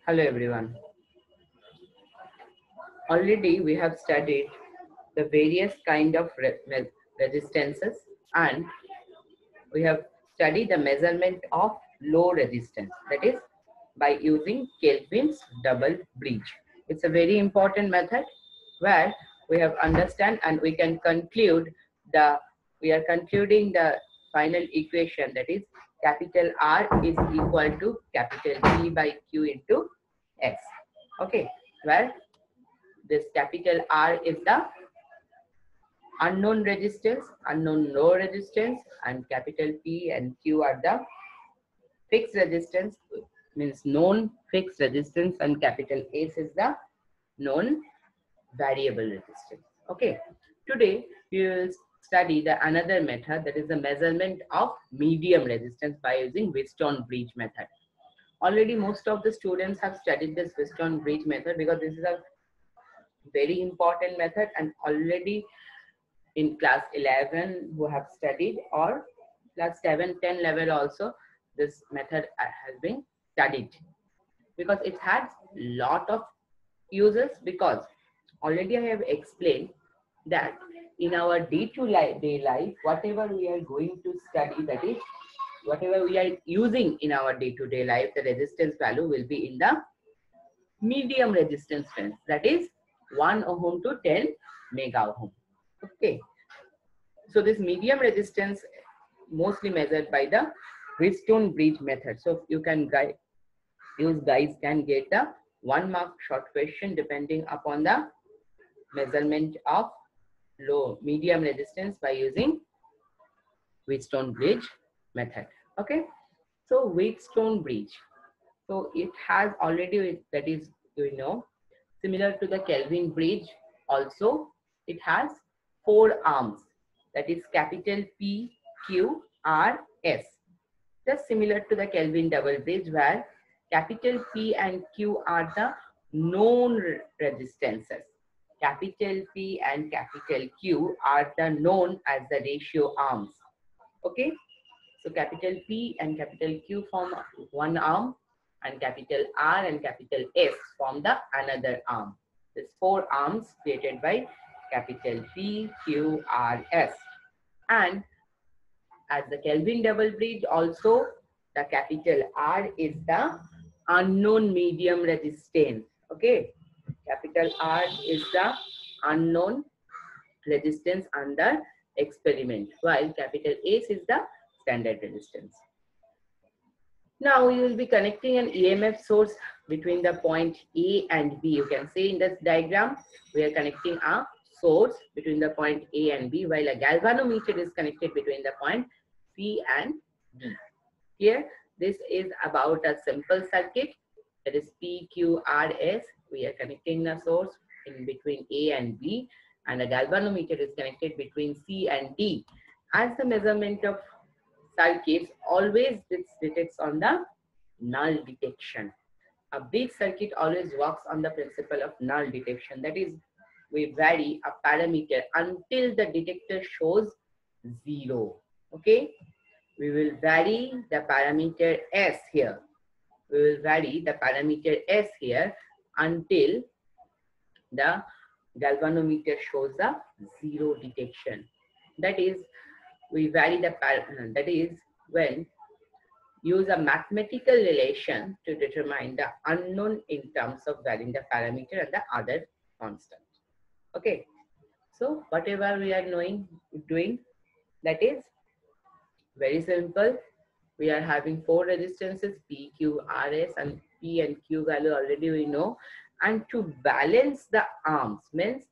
Hello everyone. Already we have studied the various kind of resistances, and we have studied the measurement of low resistance, that is by using Kelvin's double bridge. It's a very important method where we have understand and we can conclude we are concluding the final equation, that is capital R is equal to capital P by Q into S. Okay, where this capital R is the unknown resistance, unknown low resistance, and capital P and Q are the fixed resistance, means known fixed resistance, and capital S is the known variable resistance. Okay, today we will study the another method, that is the measurement of medium resistance by using Wheatstone bridge method. Already most of the students have studied this Wheatstone bridge method because this is a very important method, and already in class 11 who have studied, or class 7-10 level also this method has been studied, because it has lot of uses. Because already I have explained that in our day-to-day life, whatever we are going to study, that is whatever we are using in our day-to-day life, the resistance value will be in the medium resistance range, that is 1 ohm to 10 mega ohm. Okay, so this medium resistance mostly measured by the Wheatstone bridge method. So you can guys can get the 1 mark short question depending upon the measurement of medium resistance by using Wheatstone bridge method. Okay, so Wheatstone bridge, so it has already, that is, similar to the Kelvin bridge, also it has 4 arms, that is capital P, Q, R, S. Just similar to the Kelvin double bridge, where capital P and Q are the known resistances. Capital P and capital Q are the known as the ratio arms. Okay, so capital P and capital Q form one arm, and capital R and capital S form the another arm. These 4 arms created by capital P, Q, R, S. And as the Kelvin double bridge, also the capital R is the unknown medium resistance. Okay, capital R is the unknown resistance under experiment, while capital S is the standard resistance. Now you will be connecting an EMF source between the point A and B. You can see in this diagram, we are connecting a source between the point A and B, while a galvanometer is connected between the point C and D. Here, this is about a simple circuit, that is PQRS. We are connecting the source in between A and B, and a galvanometer is connected between C and D. As the measurement of circuits, always this detects on the null detection. A big circuit always works on the principle of null detection, that is, we vary a parameter until the detector shows 0. Okay, we will vary the parameter S here. We will vary the parameter S here until the galvanometer shows a 0 detection. That is, we vary the parameter. That is when use a mathematical relation to determine the unknown in terms of varying the parameter and the other constant. Okay, so whatever we are doing, that is very simple. We are having 4 resistances, P, Q, R, S, and P and Q value already we know. And to balance the arms, means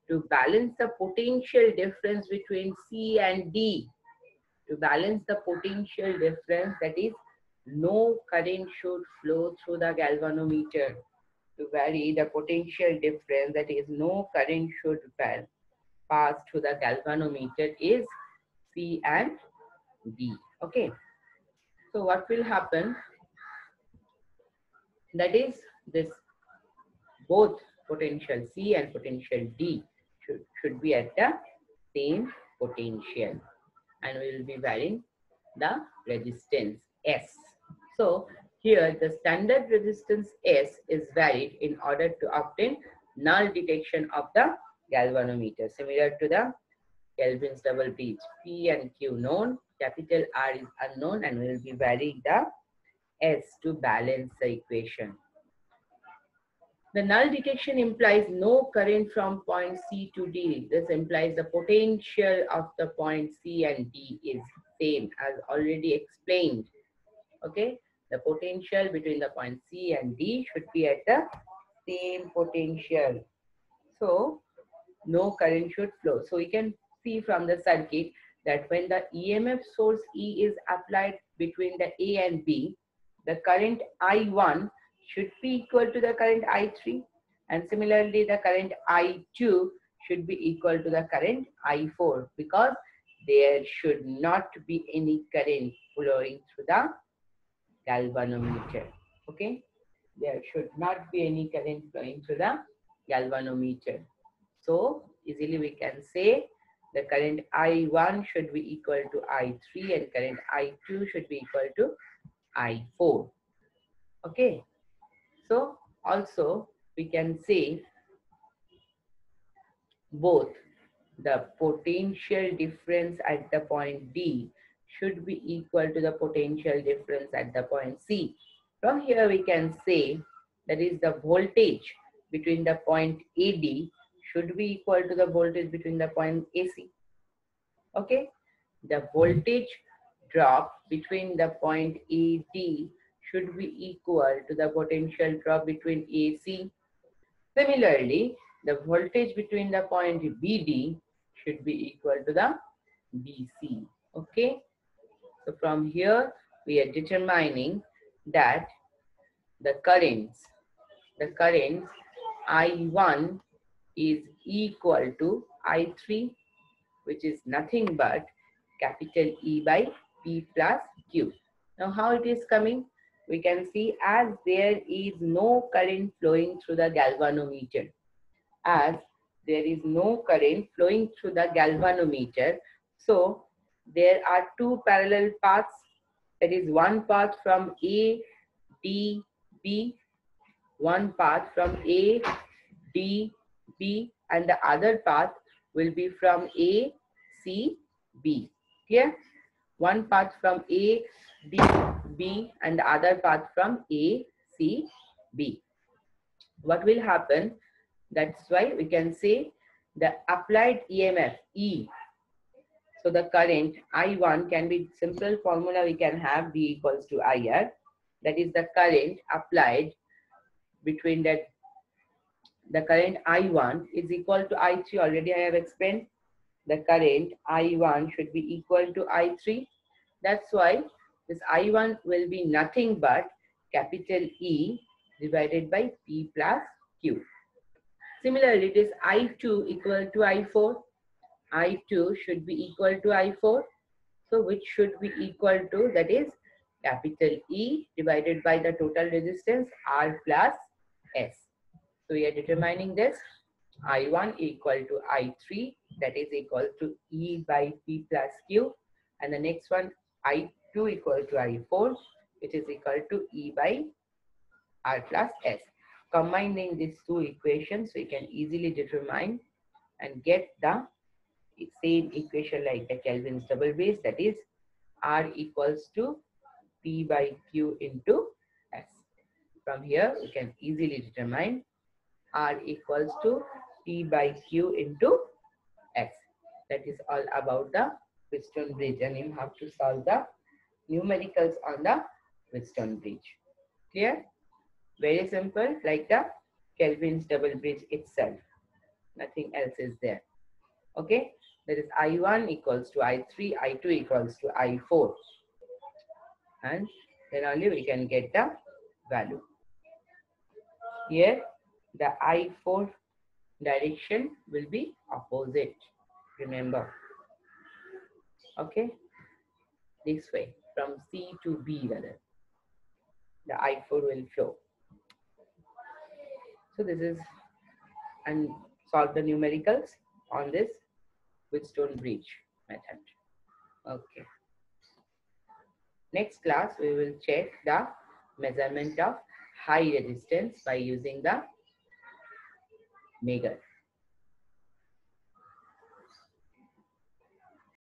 to balance the potential difference between C and D, to balance the potential difference, that is, no current should flow through the galvanometer. To vary the potential difference, that is, no current should pass through the galvanometer, is C and D. Okay, so what will happen, that is, this both potential C and potential D should be at the same potential, and we will be varying the resistance S. So Here, the standard resistance S is varied in order to obtain null detection of the galvanometer, similar to the Kelvin's double bridge. P and Q known, capital R is unknown, and we will be varying the S to balance the equation. The null detection implies no current from point C to D. This implies the potential of the point C and D is same as already explained. Okay, the potential between the point C and D should be at the same potential. So no current should flow. So we can see from the circuit that when the EMF source E is applied between the A and B, the current I1 should be equal to the current I3, and similarly the current I2 should be equal to the current I4, because there should not be any current flowing through the galvanometer. Okay, there should not be any current flowing through the galvanometer. So easily we can say the current I1 should be equal to I3 and current I2 should be equal to I4. Okay, so also we can say both the potential difference at the point D should be equal to the potential difference at the point C. From here we can say that is the voltage between the point AD should be equal to the voltage between the point AC. Okay, the voltage drop between the point AD should be equal to the potential drop between AC. Similarly, the voltage between the point BD should be equal to the BC. Okay, so from here we are determining that the currents I1 is equal to I3, which is nothing but capital E by P plus Q. Now how it is coming? We can see as there is no current flowing through the galvanometer. As there is no current flowing through the galvanometer, so there are two parallel paths. That is one path from A, D, B, one path from A, D, B, and the other path will be from A, C, B. Clear? One path from A, D, B, and the other path from A, C, B. What will happen? That's why we can say the applied EMF E. So the current I1 can be simple formula we can have D equals to IR. That is the current applied between that. The current I1 is equal to I3. Already I have explained. The current I1 should be equal to I3. That's why this I1 will be nothing but capital E divided by P plus Q. Similarly, this I2 equal to I4. I2 should be equal to I4. So which should be equal to, that is capital E divided by the total resistance R plus S. So we are determining this I1 equal to I3, that is equal to E by P plus Q. And the next one I2 equal to I4, which is equal to E by R plus S. Combining these two equations, we can easily determine and get the same equation like the Kelvin's double base, that is R equals to P by Q into S. From here, we can easily determine R equals to P by Q into S. That is all about the Wheatstone bridge, and you have to solve the numericals on the Wheatstone bridge. Clear? Very simple, like the Kelvin's double bridge itself. Nothing else is there. Okay? That is I1 equals to I3, I2 equals to I4. And then only we can get the value. Here, the I4 direction will be opposite. Remember. Okay? This way, from C to B rather. The I4 will flow. So this is, and solve the numericals on this Wheatstone bridge method. Okay. Next class, we will check the measurement of high resistance by using the Meager.